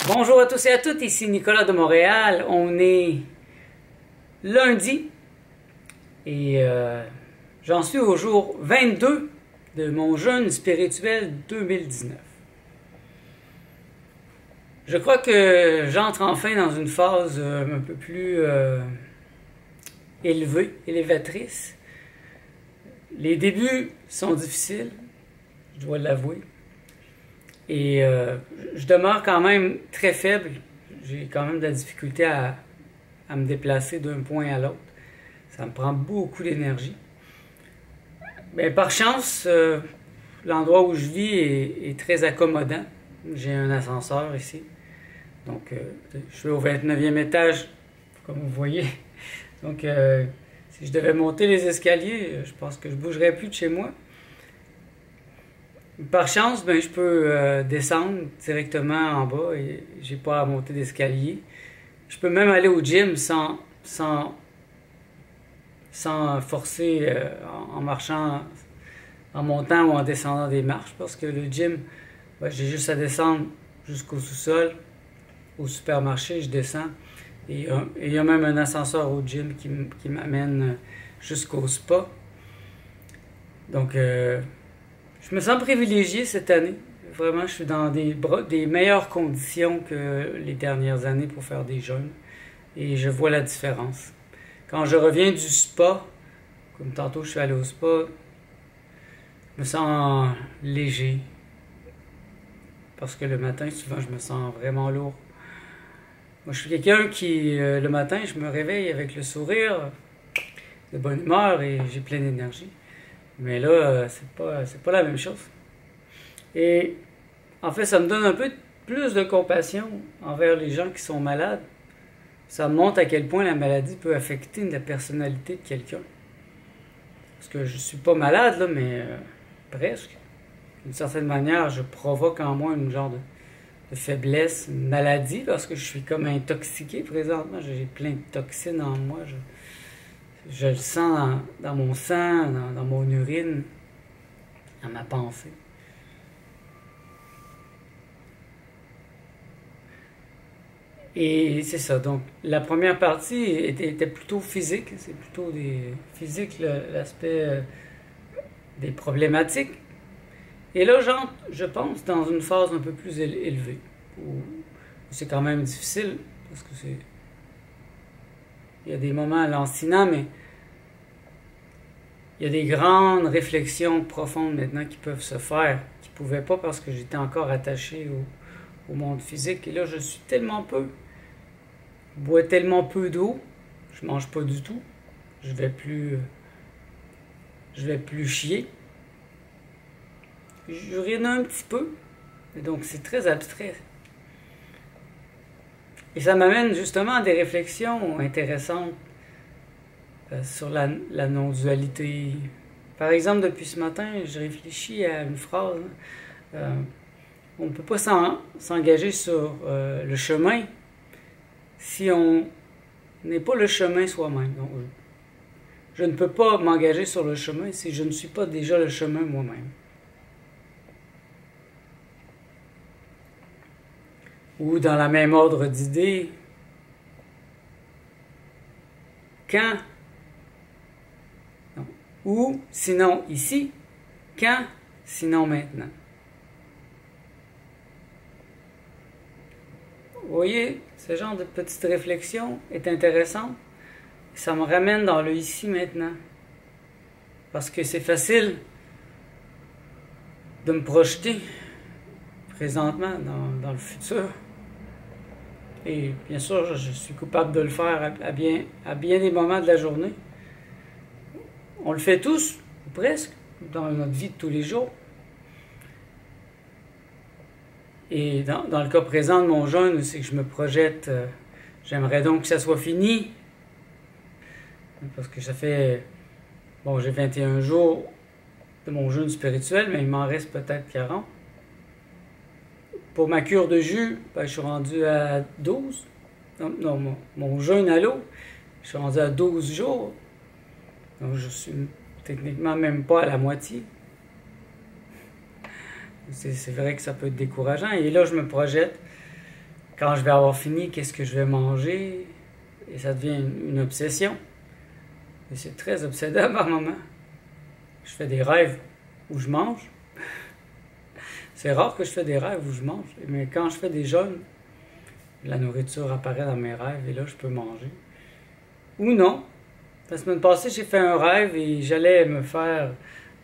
Bonjour à tous et à toutes, ici Nicolas de Montréal. On est lundi et j'en suis au jour 22 de mon jeûne spirituel 2019. Je crois que j'entre enfin dans une phase un peu plus élévatrice. Les débuts sont difficiles, je dois l'avouer. Et je demeure quand même très faible. J'ai quand même de la difficulté à me déplacer d'un point à l'autre. Ça me prend beaucoup d'énergie. Mais par chance, l'endroit où je vis est très accommodant. J'ai un ascenseur ici. Donc, je suis au 29e étage, comme vous voyez. Donc, si je devais monter les escaliers, je pense que je ne bougerais plus de chez moi. Par chance, je peux descendre directement en bas et j'ai pas à monter d'escalier. Je peux même aller au gym sans forcer en marchant, en montant ou en descendant des marches, parce que le gym, j'ai juste à descendre jusqu'au sous-sol, au supermarché, je descends. Et il y a même un ascenseur au gym qui m'amène jusqu'au spa. Donc, je me sens privilégié cette année. Vraiment, je suis dans des meilleures conditions que les dernières années pour faire des jeûnes. Et je vois la différence. Quand je reviens du spa, comme tantôt je suis allé au spa, je me sens léger. Parce que le matin, souvent, je me sens vraiment lourd. Moi, je suis quelqu'un qui, le matin, je me réveille avec le sourire, de bonne humeur et j'ai plein d'énergie. Mais là, c'est pas la même chose. Et en fait, ça me donne un peu plus de compassion envers les gens qui sont malades. Ça me montre à quel point la maladie peut affecter la personnalité de quelqu'un. Parce que je suis pas malade, là, mais presque. D'une certaine manière, je provoque en moi une genre de faiblesse, une maladie, parce que je suis comme intoxiqué présentement. J'ai plein de toxines en moi. Je le sens dans mon sang, dans mon urine, dans ma pensée. Et c'est ça. Donc, la première partie était plutôt physique. C'est plutôt physique, l'aspect des problématiques. Et là, j'entre, je pense, dans une phase un peu plus élevée, où c'est quand même difficile, parce que il y a des moments lancinants, mais il y a des grandes réflexions profondes maintenant qui peuvent se faire, qui ne pouvaient pas parce que j'étais encore attaché au monde physique. Et là, je suis tellement peu, je bois tellement peu d'eau, je mange pas du tout, je vais plus chier. J'urine un petit peu, et donc c'est très abstrait. Et ça m'amène justement à des réflexions intéressantes sur la non-dualité. Par exemple, depuis ce matin, je réfléchis à une phrase. On ne peut pas s'engager sur le chemin si on n'est pas le chemin soi-même. Donc, je ne peux pas m'engager sur le chemin si je ne suis pas déjà le chemin moi-même. Ou dans la même ordre d'idées, quand, non, ou sinon ici, quand, sinon maintenant. Vous voyez, ce genre de petite réflexion est intéressante. Ça me ramène dans le ici maintenant. Parce que c'est facile de me projeter présentement dans le futur. Et bien sûr, je suis coupable de le faire à bien des moments de la journée. On le fait tous, ou presque, dans notre vie de tous les jours. Et dans le cas présent de mon jeûne, c'est que je me projette, j'aimerais donc que ça soit fini. Parce que ça fait, j'ai 21 jours de mon jeûne spirituel, mais il m'en reste peut-être 40. Pour ma cure de jus, je suis rendu à 12. Non, mon jeûne à l'eau, je suis rendu à 12 jours. Donc, je suis techniquement même pas à la moitié. C'est vrai que ça peut être décourageant. Et là, je me projette quand je vais avoir fini, qu'est-ce que je vais manger? Et ça devient une obsession. Et c'est très obsédant par moment. Je fais des rêves où je mange. C'est rare que je fais des rêves où je mange. Mais quand je fais des jeûnes, la nourriture apparaît dans mes rêves et là, je peux manger. Ou non. La semaine passée, j'ai fait un rêve et j'allais me faire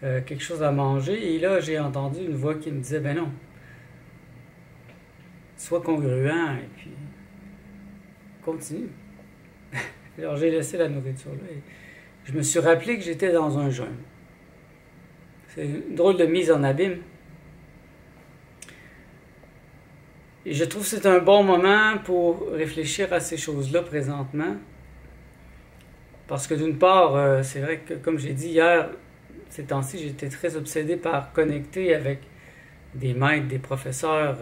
quelque chose à manger. Et là, j'ai entendu une voix qui me disait, ben non, sois congruent et puis continue. Alors j'ai laissé la nourriture là et je me suis rappelé que j'étais dans un jeûne. C'est une drôle de mise en abîme. Et je trouve que c'est un bon moment pour réfléchir à ces choses-là présentement. Parce que d'une part, c'est vrai que comme j'ai dit hier, ces temps-ci, j'étais très obsédé par connecter avec des maîtres, des professeurs,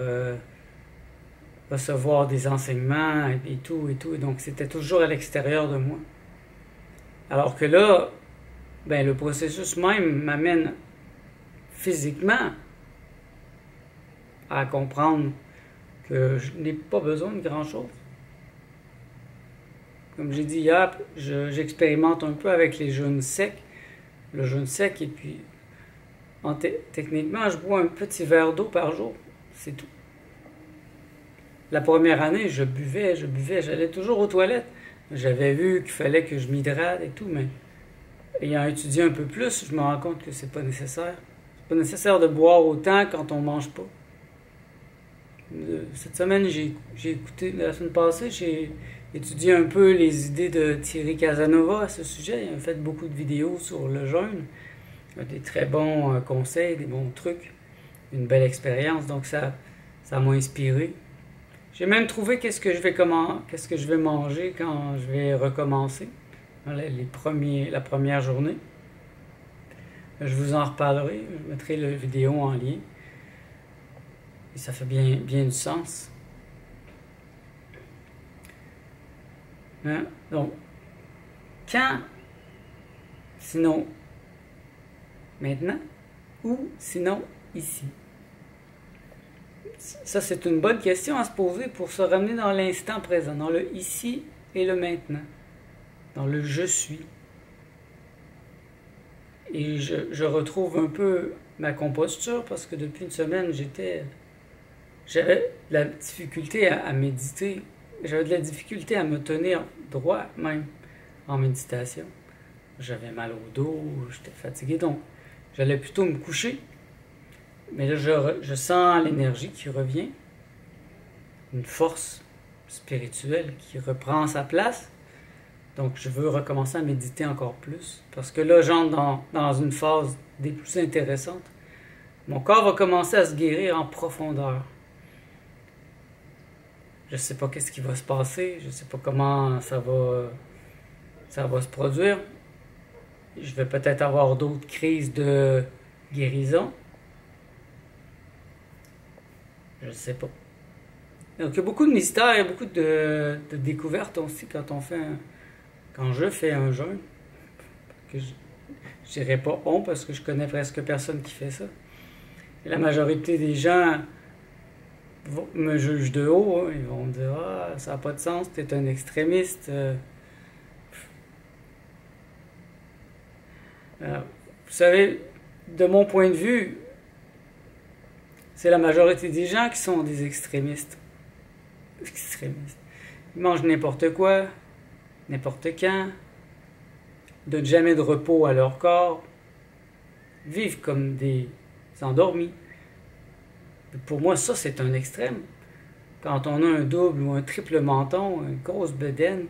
recevoir des enseignements et tout et tout. Et donc c'était toujours à l'extérieur de moi. Alors que là, ben, le processus même m'amène physiquement à comprendre que je n'ai pas besoin de grand-chose. Comme j'ai dit hier, j'expérimente un peu avec les jeûnes secs. Le jeûne sec, et puis techniquement, je bois un petit verre d'eau par jour. C'est tout. La première année, je buvais, j'allais toujours aux toilettes. J'avais vu qu'il fallait que je m'hydrate et tout, mais ayant étudié un peu plus, je me rends compte que c'est pas nécessaire. C'est pas nécessaire de boire autant quand on mange pas. Cette semaine, j'ai écouté, la semaine passée, j'ai étudié un peu les idées de Thierry Casanova à ce sujet. Il a fait beaucoup de vidéos sur le jeûne. Il a des très bons conseils, des bons trucs, une belle expérience. Donc ça m'a inspiré. J'ai même trouvé qu'est-ce que je vais manger quand je vais recommencer la première journée. Je vous en reparlerai. Je mettrai la vidéo en lien. Et ça fait bien du sens. Hein? Donc, quand, sinon maintenant, ou sinon ici? Ça, c'est une bonne question à se poser pour se ramener dans l'instant présent, dans le ici et le maintenant, dans le je suis. Et je retrouve un peu ma composture parce que depuis une semaine, j'avais de la difficulté à méditer. J'avais de la difficulté à me tenir droit même en méditation. J'avais mal au dos, j'étais fatigué, donc j'allais plutôt me coucher. Mais là, je sens l'énergie qui revient, une force spirituelle qui reprend sa place. Donc, je veux recommencer à méditer encore plus. Parce que là, j'entre dans une phase des plus intéressantes. Mon corps va commencer à se guérir en profondeur. Je ne sais pas qu'est-ce qui va se passer. Je ne sais pas comment ça va se produire. Je vais peut-être avoir d'autres crises de guérison. Je ne sais pas. Donc, il y a beaucoup de mystères, il y a beaucoup de découvertes aussi quand je fais un jeûne. Je dirais pas on parce que je connais presque personne qui fait ça. Et la majorité des gens me jugent de haut. Hein. Ils vont me dire « ça n'a pas de sens, tu es un extrémiste. » Vous savez, de mon point de vue, c'est la majorité des gens qui sont des extrémistes. Ils mangent n'importe quoi, n'importe quand, ne donnent jamais de repos à leur corps, vivent comme des endormis. Pour moi, ça, c'est un extrême. Quand on a un double ou un triple menton, une grosse bedaine,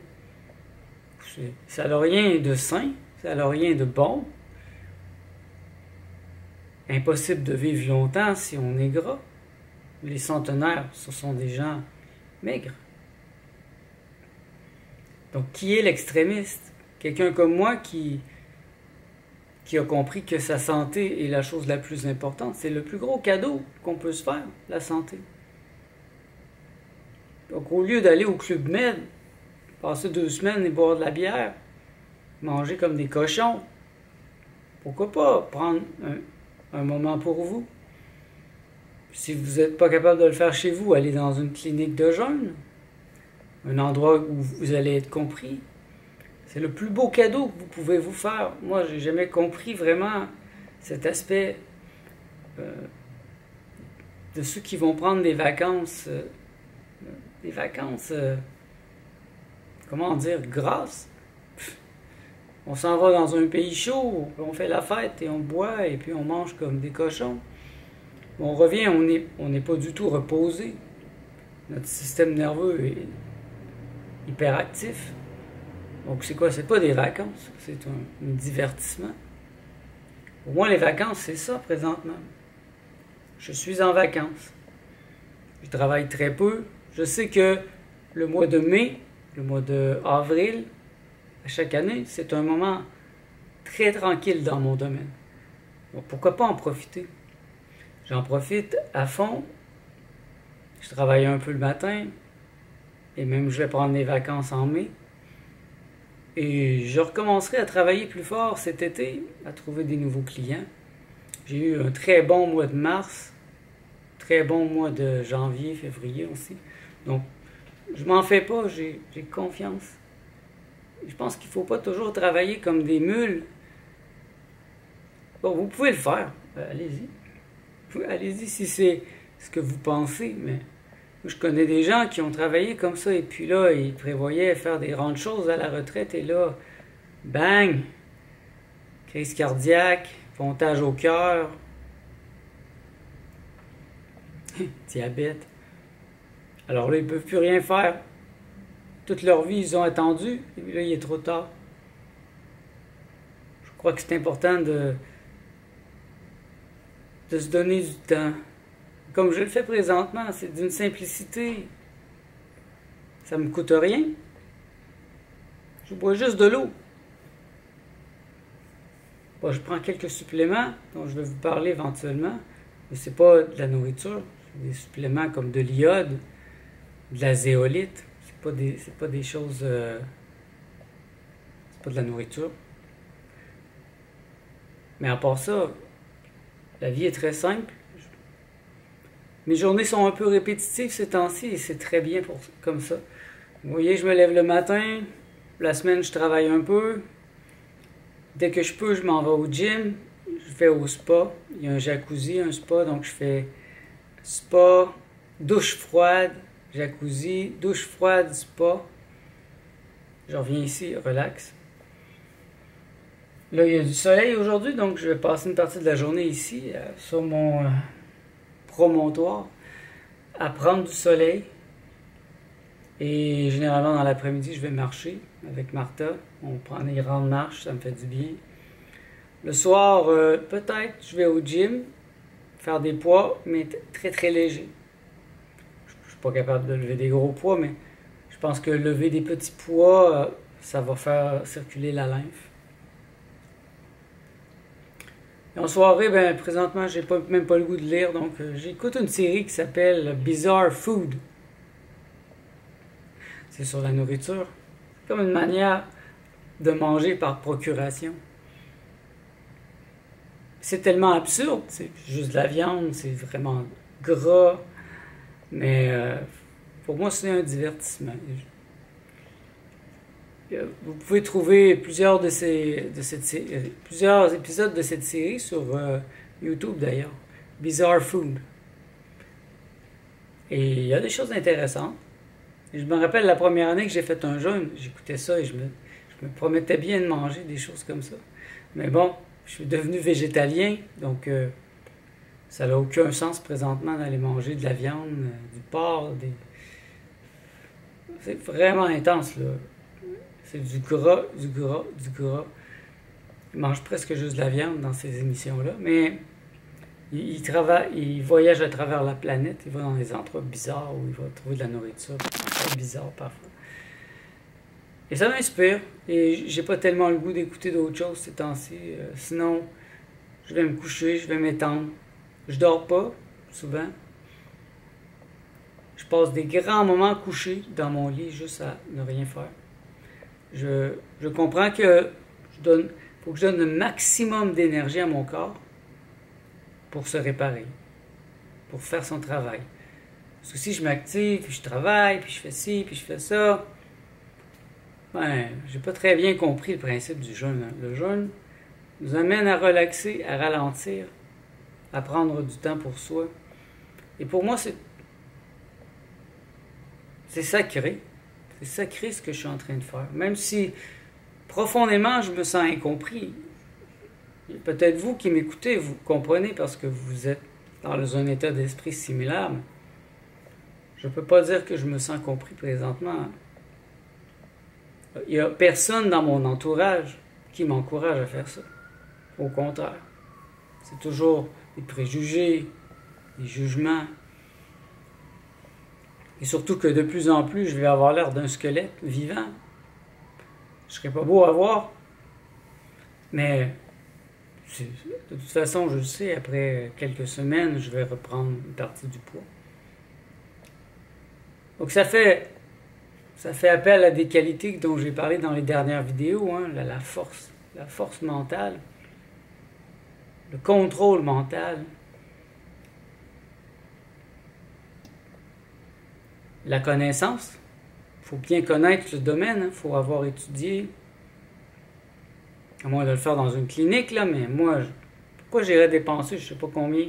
ça n'a rien de sain, ça n'a rien de bon. Impossible de vivre longtemps si on est gras. Les centenaires, ce sont des gens maigres. Donc, qui est l'extrémiste? Quelqu'un comme moi qui a compris que sa santé est la chose la plus importante. C'est le plus gros cadeau qu'on peut se faire, la santé. Donc, au lieu d'aller au Club Med, passer 2 semaines et boire de la bière, manger comme des cochons, pourquoi pas prendre un moment pour vous? Si vous n'êtes pas capable de le faire chez vous, allez dans une clinique de jeûne, un endroit où vous allez être compris. C'est le plus beau cadeau que vous pouvez vous faire. Moi, j'ai jamais compris vraiment cet aspect de ceux qui vont prendre des vacances, comment dire, grasses. On s'en va dans un pays chaud, on fait la fête et on boit et puis on mange comme des cochons. On revient, on n'est pas du tout reposé. Notre système nerveux est hyperactif. Donc c'est quoi? C'est pas des vacances, c'est un divertissement. Pour moi, les vacances, c'est ça présentement. Je suis en vacances. Je travaille très peu. Je sais que le mois de mai, le mois d'avril, à chaque année, c'est un moment très tranquille dans mon domaine. Donc pourquoi pas en profiter? J'en profite à fond. Je travaille un peu le matin et même je vais prendre des vacances en mai. Et je recommencerai à travailler plus fort cet été, à trouver des nouveaux clients. J'ai eu un très bon mois de mars, très bon mois de janvier, février aussi. Donc, je m'en fais pas, j'ai confiance. Je pense qu'il ne faut pas toujours travailler comme des mules. Bon, vous pouvez le faire, allez-y. Allez-y si c'est ce que vous pensez, mais je connais des gens qui ont travaillé comme ça et puis là, ils prévoyaient faire des grandes choses à la retraite et là, bang, crise cardiaque, pontage au cœur, diabète. Alors là, ils ne peuvent plus rien faire. Toute leur vie, ils ont attendu et puis là, il est trop tard. Je crois que c'est important de se donner du temps. Comme je le fais présentement, c'est d'une simplicité. Ça ne me coûte rien. Je bois juste de l'eau. Bon, je prends quelques suppléments dont je vais vous parler éventuellement, mais c'est pas de la nourriture. C'est des suppléments comme de l'iode, de la zéolite. C'est pas des choses... c'est pas de la nourriture. Mais à part ça, la vie est très simple. Mes journées sont un peu répétitives ces temps-ci et c'est très bien comme ça. Vous voyez, je me lève le matin, la semaine je travaille un peu. Dès que je peux, je m'en vais au gym, je vais au spa. Il y a un jacuzzi, un spa, donc je fais spa, douche froide, jacuzzi, douche froide, spa. Je reviens ici, relax. Là, il y a du soleil aujourd'hui, donc je vais passer une partie de la journée ici, sur mon promontoire, à prendre du soleil. Et généralement, dans l'après-midi, je vais marcher avec Martha. On prend des grandes marches, ça me fait du bien. Le soir, peut-être, je vais au gym, faire des poids, mais très très léger. Je ne suis pas capable de lever des gros poids, mais je pense que lever des petits poids, ça va faire circuler la lymphe. Et en soirée, ben, présentement, j'ai même pas le goût de lire, donc j'écoute une série qui s'appelle Bizarre Food. C'est sur la nourriture. Comme une manière de manger par procuration. C'est tellement absurde, c'est juste de la viande, c'est vraiment gras, mais pour moi, c'est un divertissement. Vous pouvez trouver plusieurs épisodes de cette série sur YouTube d'ailleurs. Bizarre Food. Et il y a des choses intéressantes. Et je me rappelle la première année que j'ai fait un jeûne, j'écoutais ça et je me promettais bien de manger des choses comme ça. Mais bon, je suis devenu végétalien, donc ça n'a aucun sens présentement d'aller manger de la viande, du porc, c'est vraiment intense là. C'est du gras, du gras, du gras. Il mange presque juste de la viande dans ces émissions-là, mais il voyage à travers la planète, il va dans des endroits bizarres où il va trouver de la nourriture, très bizarre parfois. Et ça m'inspire, et j'ai pas tellement le goût d'écouter d'autres choses ces temps-ci. Sinon, je vais me coucher, je vais m'étendre. Je dors pas, souvent. Je passe des grands moments couchés dans mon lit, juste à ne rien faire. Je comprends que faut que je donne le maximum d'énergie à mon corps pour se réparer. pour faire son travail. Parce que si je m'active, puis je travaille, puis je fais ci, puis je fais ça, ben, j'ai pas très bien compris le principe du jeûne. Le jeûne nous amène à relaxer, à ralentir, à prendre du temps pour soi. Et pour moi, c'est sacré. C'est sacré ce que je suis en train de faire. Même si profondément je me sens incompris. Peut-être vous qui m'écoutez, vous comprenez parce que vous êtes dans un état d'esprit similaire. Mais je ne peux pas dire que je me sens compris présentement. Il n'y a personne dans mon entourage qui m'encourage à faire ça. Au contraire. C'est toujours des préjugés, des jugements. Et surtout que de plus en plus, je vais avoir l'air d'un squelette vivant. Je ne serai pas beau à voir. Mais de toute façon, je le sais, après quelques semaines, je vais reprendre une partie du poids. Donc ça fait appel à des qualités dont j'ai parlé dans les dernières vidéos, hein, la force mentale, le contrôle mental, la connaissance. Il faut bien connaître le domaine, il faut avoir étudié, à moins de le faire dans une clinique, là, mais moi, pourquoi j'irais dépenser, je ne sais pas combien,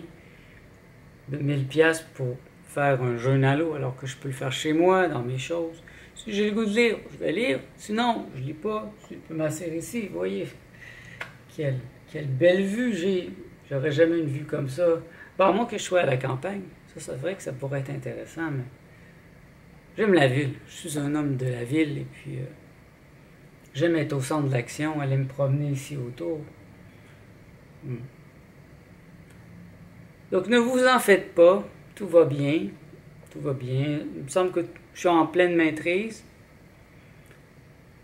de 1000$ pour faire un jeûne à l'eau, alors que je peux le faire chez moi, dans mes choses. Si j'ai le goût de lire, je vais lire. Sinon, je ne lis pas. Je peux m'asseoir ici. Vous voyez, quelle belle vue j'ai. J'aurais jamais une vue comme ça. Bon, à moins que je sois à la campagne. Ça, c'est vrai que ça pourrait être intéressant, mais j'aime la ville. Je suis un homme de la ville et puis j'aime être au centre de l'action, aller me promener ici autour. Donc, ne vous en faites pas. Tout va bien. Tout va bien. Il me semble que je suis en pleine maîtrise.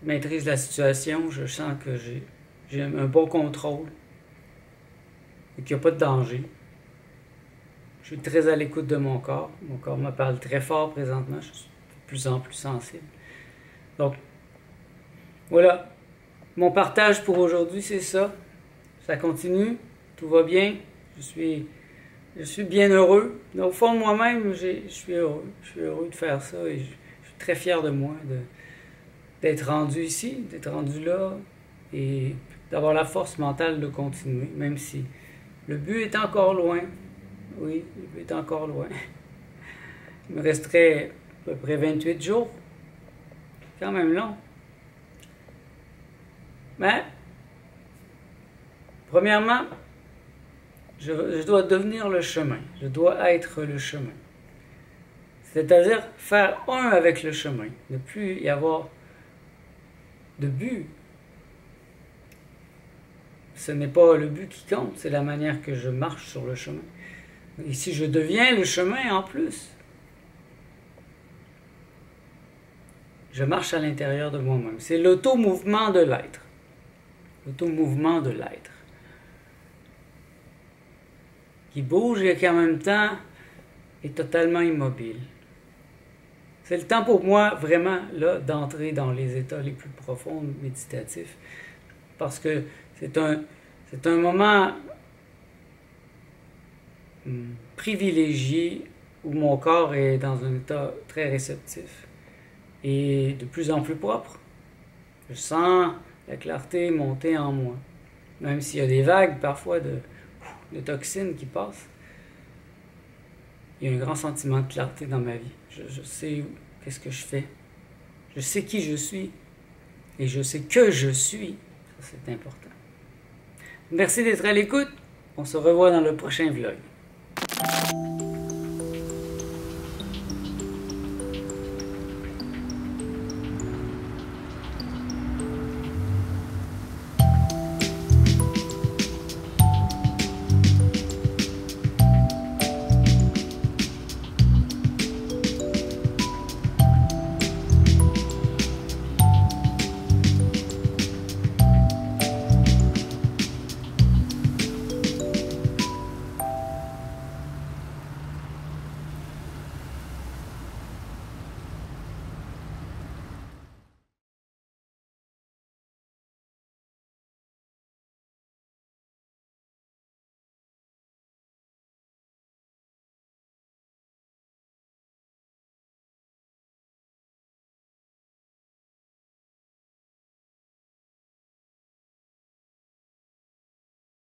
Je maîtrise la situation. Je sens que j'ai un bon contrôle. Et qu'il n'y a pas de danger. Je suis très à l'écoute de mon corps. Mon corps me parle très fort présentement. Je suis de plus en plus sensible. Donc, voilà. Mon partage pour aujourd'hui, c'est ça. Ça continue. Tout va bien. Je suis bien heureux. Au fond de moi-même, je suis heureux. Je suis heureux de faire ça et je suis très fier de moi d'être rendu ici, d'être rendu là et d'avoir la force mentale de continuer, même si le but est encore loin. Oui, le but est encore loin. Il me resterait à peu près 28 jours. Quand même long. Mais, premièrement, je dois devenir le chemin. Je dois être le chemin. C'est-à-dire faire un avec le chemin. Ne plus y avoir de but. Ce n'est pas le but qui compte, c'est la manière que je marche sur le chemin. Et si je deviens le chemin en plus, je marche à l'intérieur de moi-même. C'est l'auto-mouvement de l'être. L'auto-mouvement de l'être. Qui bouge et qui en même temps est totalement immobile. C'est le temps pour moi vraiment là d'entrer dans les états les plus profonds méditatifs parce que c'est un moment privilégié où mon corps est dans un état très réceptif et de plus en plus propre. Je sens la clarté monter en moi, même s'il y a des vagues parfois de toxines qui passent. Il y a un grand sentiment de clarté dans ma vie. Je sais qu'est-ce que je fais. Je sais qui je suis. Et je sais que je suis. Ça, c'est important. Merci d'être à l'écoute. On se revoit dans le prochain vlog.